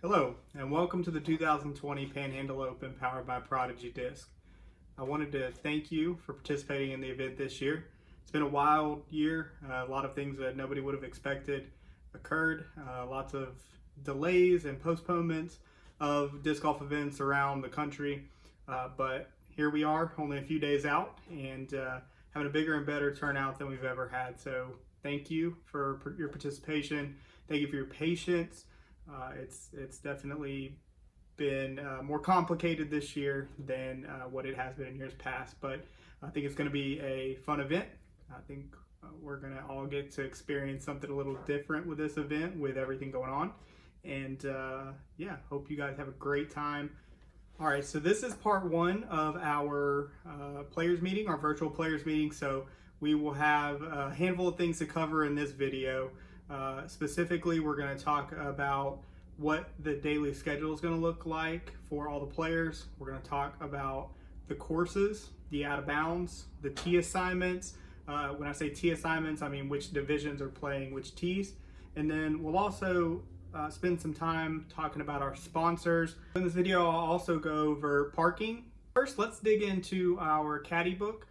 Hello, and welcome to the 2020 Panhandle Open powered by Prodigy Disc. I wanted to thank you for participating in the event this year. It's been a wild year. A lot of things that nobody would have expected occurred. Lots of delays and postponements of disc golf events around the country. But here we are, only a few days out, and having a bigger and better turnout than we've ever had. So thank you for your participation. Thank you for your patience. It's definitely been more complicated this year than what it has been in years past, but I think it's going to be a fun event. I think we're going to all get to experience something a little different with this event, with everything going on. And yeah, hope you guys have a great time. All right, so this is part one of our players meeting, our virtual players meeting. So we will have a handful of things to cover in this video. Specifically, we're going to talk about what the daily schedule is going to look like for all the players. We're going to talk about the courses, the out of bounds, the tee assignments. When I say tee assignments, I mean which divisions are playing which tees. And then we'll also spend some time talking about our sponsors. In this video, I'll also go over parking. First, let's dig into our caddy book.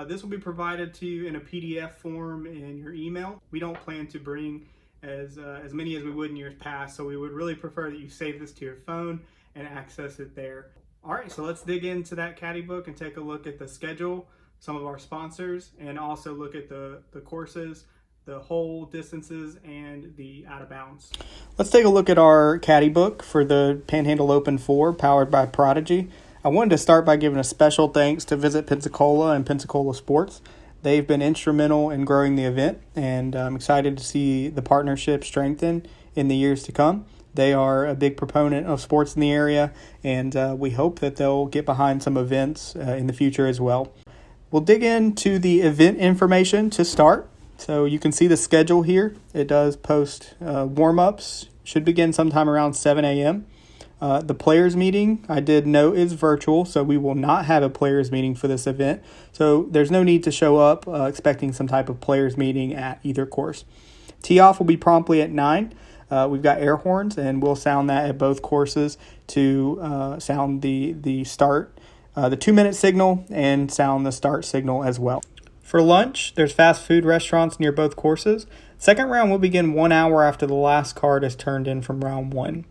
This will be provided to you in a PDF form in your email. We don't plan to bring as many as we would in years past, so we would really prefer that you save this to your phone and access it there. All right, so let's dig into that caddy book and take a look at the schedule, some of our sponsors, and also look at the courses, the hole distances, and the out of bounds. Let's take a look at our caddy book for the Panhandle Open 4 powered by Prodigy. I wanted to start by giving a special thanks to Visit Pensacola and Pensacola Sports. They've been instrumental in growing the event, and I'm excited to see the partnership strengthen in the years to come. They are a big proponent of sports in the area, and we hope that they'll get behind some events in the future as well. We'll dig into the event information to start. So you can see the schedule here. It does post warm-ups. Should begin sometime around 7 a.m. The players meeting, I did note, is virtual, so we will not have a players meeting for this event. So there's no need to show up expecting some type of players meeting at either course. Tee off will be promptly at 9. We've got air horns, and we'll sound that at both courses to sound the start, the 2-minute signal, and sound the start signal as well. For lunch, there's fast food restaurants near both courses. Second round will begin 1 hour after the last card is turned in from round 1.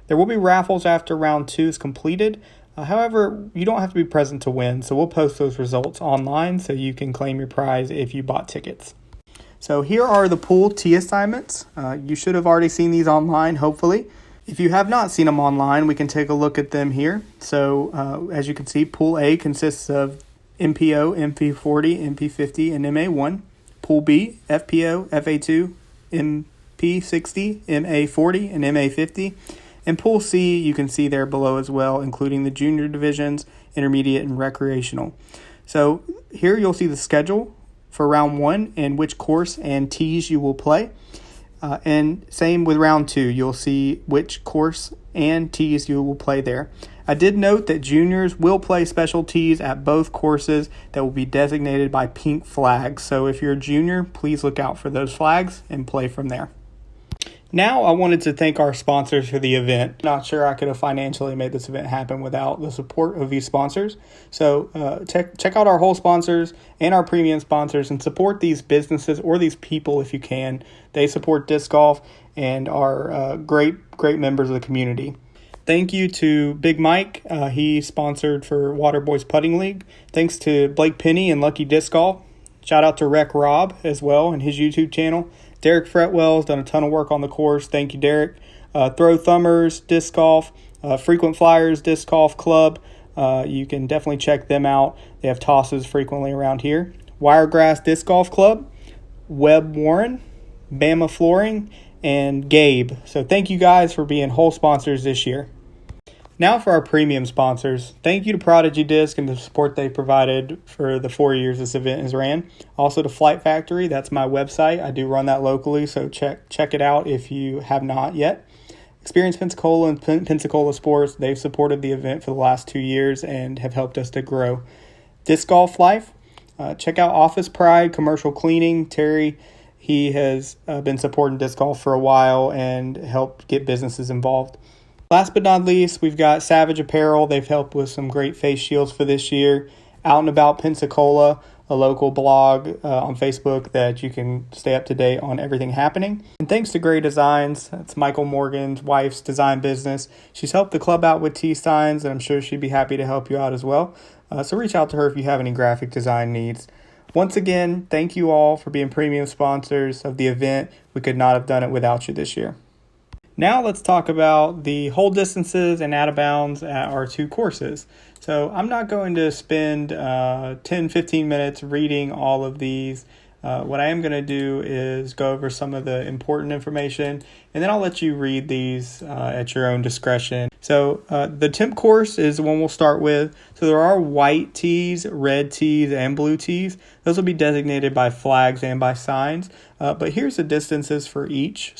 There will be raffles after round 2 is completed. However, you don't have to be present to win, so we'll post those results online so you can claim your prize if you bought tickets. So here are the pool tee assignments. You should have already seen these online, hopefully. If you have not seen them online, we can take a look at them here. So as you can see, Pool A consists of MPO, MP40, MP50, and MA1. Pool B, FPO, FA2, MP60, MA40, and MA50. And Pool C, you can see there below as well, including the junior divisions, intermediate, and recreational. So here you'll see the schedule for round 1 and which course and tees you will play. And same with round 2, you'll see which course and tees you will play there. I did note that juniors will play special tees at both courses that will be designated by pink flags. So if you're a junior, please look out for those flags and play from there. Now I wanted to thank our sponsors for the event. Not sure I could have financially made this event happen without the support of these sponsors. So check out our whole sponsors and our premium sponsors and support these businesses or these people if you can. They support disc golf and are great members of the community. Thank you to Big Mike. He sponsored for Waterboys Putting League. Thanks to Blake Penny and Lucky Disc Golf. Shout out to Rec Rob as well and his YouTube channel. Derek Fretwell has done a ton of work on the course. Thank you, Derek. Throw Thumbers Disc Golf, Frequent Flyers Disc Golf Club. You can definitely check them out. They have tosses frequently around here. Wiregrass Disc Golf Club, Webb Warren, Bama Flooring, and Gabe. So thank you guys for being whole sponsors this year. Now for our premium sponsors. Thank you to Prodigy Disc and the support they've provided for the 4 years this event has ran. Also to Flight Factory, that's my website. I do run that locally, so check it out if you have not yet. Experience Pensacola and Pensacola Sports, they've supported the event for the last 2 years and have helped us to grow. Disc Golf Life, check out Office Pride Commercial Cleaning. Terry, he has been supporting disc golf for a while and helped get businesses involved. Last but not least, we've got Savage Apparel. They've helped with some great face shields for this year. Out and About Pensacola, a local blog on Facebook that you can stay up to date on everything happening. And thanks to Gray Designs, that's Michael Morgan's wife's design business. She's helped the club out with T-signs, and I'm sure she'd be happy to help you out as well. So reach out to her if you have any graphic design needs. Once again, thank you all for being premium sponsors of the event. We could not have done it without you this year. Now let's talk about the hole distances and out of bounds at our two courses. So I'm not going to spend 10-15 minutes reading all of these. What I am going to do is go over some of the important information, and then I'll let you read these at your own discretion. So the temp course is the one we'll start with. So there are white tees, red tees, and blue tees. Those will be designated by flags and by signs. But here's the distances for each.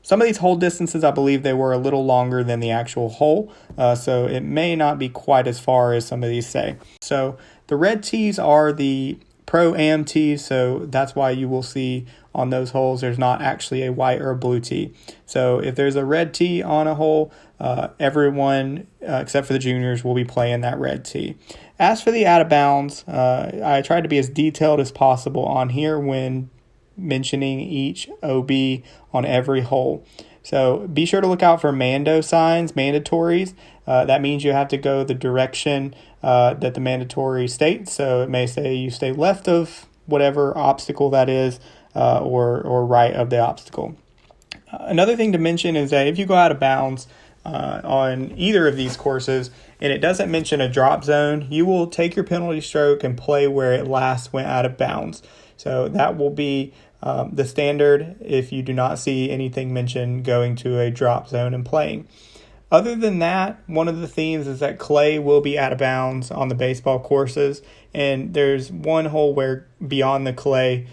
Some of these hole distances, I believe they were a little longer than the actual hole, so it may not be quite as far as some of these say. So the red tees are the Pro-Am tees, so that's why you will see on those holes there's not actually a white or a blue tee. So if there's a red tee on a hole, everyone except for the juniors will be playing that red tee. As for the out of bounds, I tried to be as detailed as possible on here when mentioning each OB on every hole. So be sure to look out for Mando signs, mandatories. That means you have to go the direction that the mandatory states. So it may say you stay left of whatever obstacle that is, or right of the obstacle. Another thing to mention is that if you go out of bounds on either of these courses and it doesn't mention a drop zone, you will take your penalty stroke and play where it last went out of bounds. So that will be the standard if you do not see anything mentioned going to a drop zone and playing. Other than that, one of the themes is that clay will be out of bounds on the baseball courses, and there's one hole where beyond the clay,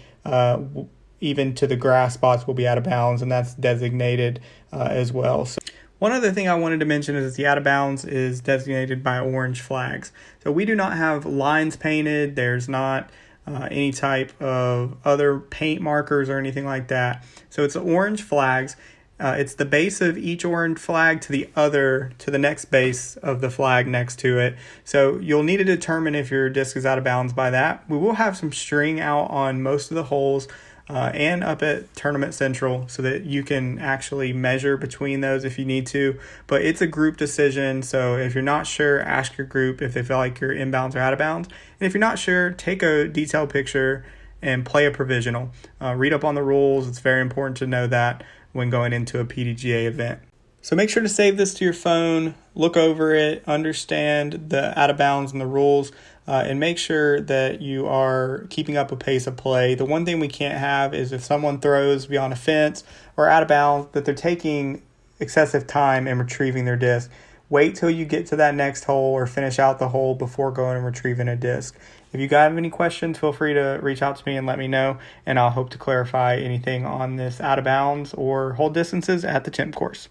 even to the grass spots will be out of bounds, and that's designated as well. So one other thing I wanted to mention is the out of bounds is designated by orange flags. So we do not have lines painted. There's not any type of other paint markers or anything like that. So it's orange flags. It's the base of each orange flag to the next base of the flag next to it. So you'll need to determine if your disc is out of bounds by that. We will have some string out on most of the holes and up at Tournament Central so that you can actually measure between those if you need to. But it's a group decision, so if you're not sure, ask your group if they feel like your inbounds are out of bounds. And if you're not sure, take a detailed picture and play a provisional. Read up on the rules. It's very important to know that when going into a PDGA event. So make sure to save this to your phone, look over it, understand the out of bounds and the rules, and make sure that you are keeping up a pace of play. The one thing we can't have is if someone throws beyond a fence or out of bounds, that they're taking excessive time in retrieving their disc. Wait till you get to that next hole or finish out the hole before going and retrieving a disc. If you have any questions, feel free to reach out to me and let me know, and I'll hope to clarify anything on this out of bounds or hole distances at the temp course.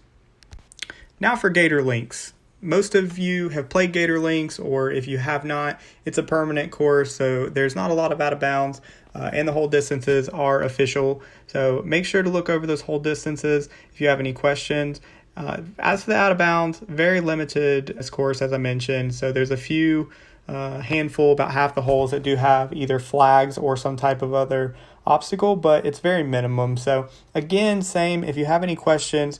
Now for Gator Links. Most of you have played Gator Links, or if you have not, it's a permanent course, so there's not a lot of out of bounds, and the hole distances are official. So make sure to look over those hole distances if you have any questions. As for the out of bounds, very limited this course, as I mentioned. So there's a few handful, about half the holes that do have either flags or some type of other obstacle, but it's very minimum. So again, same, if you have any questions,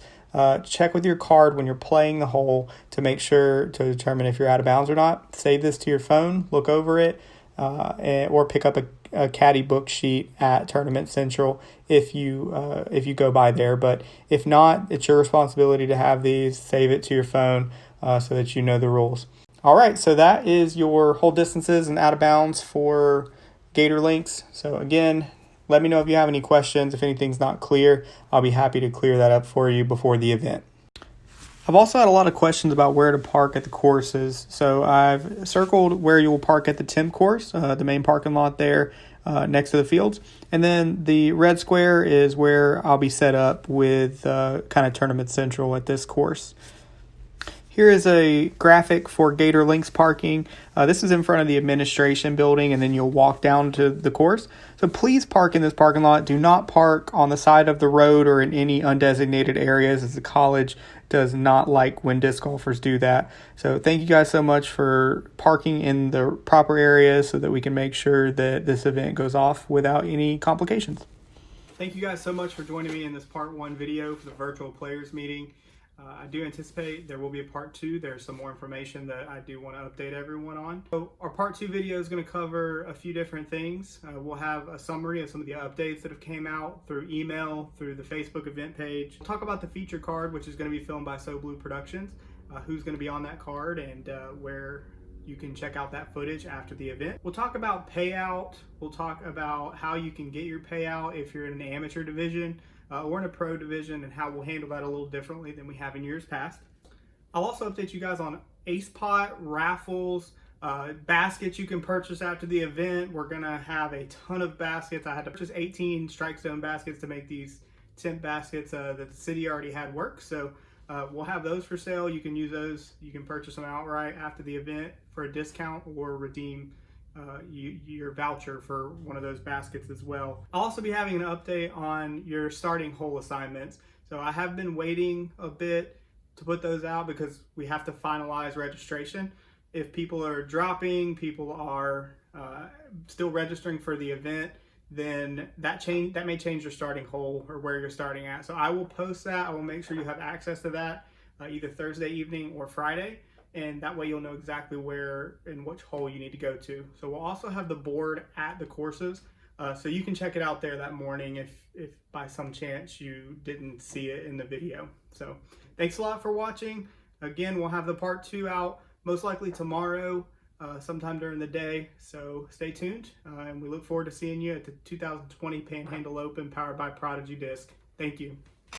check with your card when you're playing the hole to make sure to determine if you're out of bounds or not. Save this to your phone, look over it, or pick up a caddy book sheet at Tournament Central if you go by there. But if not, it's your responsibility to have these. Save it to your phone so that you know the rules. All right, so that is your hole distances and out of bounds for Gator Links. So again, let me know if you have any questions. If anything's not clear, I'll be happy to clear that up for you before the event. I've also had a lot of questions about where to park at the courses. So I've circled where you will park at the temp course, the main parking lot there next to the fields. And then the red square is where I'll be set up with kind of Tournament Central at this course. Here is a graphic for Gator Links parking. This is in front of the administration building, and then you'll walk down to the course. So please park in this parking lot. Do not park on the side of the road or in any undesignated areas, as the college does not like when disc golfers do that. So thank you guys so much for parking in the proper areas so that we can make sure that this event goes off without any complications. Thank you guys so much for joining me in this part 1 video for the virtual players meeting. I do anticipate there will be a part 2. There's some more information that I do want to update everyone on. So our part 2 video is going to cover a few different things. We'll have a summary of some of the updates that have came out through email, through the Facebook event page. We'll talk about the feature card, which is going to be filmed by So Blue Productions, who's going to be on that card, and where you can check out that footage after the event. We'll talk about payout. We'll talk about how you can get your payout if you're in an amateur division or in a pro division, and how we'll handle that a little differently than we have in years past. I'll also update you guys on Ace Pot, raffles, baskets you can purchase after the event. We're gonna have a ton of baskets. I had to purchase 18 Strike Zone baskets to make these 10 baskets that the city already had work. So we'll have those for sale. You can use those. You can purchase them outright after the event for a discount, or redeem your voucher for one of those baskets as well. I'll also be having an update on your starting hole assignments. So I have been waiting a bit to put those out because we have to finalize registration. If people are dropping, people are still registering for the event, then that may change your starting hole or where you're starting at. So I will post that. I will make sure you have access to that either Thursday evening or Friday. And that way you'll know exactly where and which hole you need to go to. So we'll also have the board at the courses, so you can check it out there that morning if by some chance you didn't see it in the video. So thanks a lot for watching. Again, we'll have the part 2 out most likely tomorrow, sometime during the day. So stay tuned, and we look forward to seeing you at the 2020 Panhandle Open powered by Prodigy Disc. Thank you.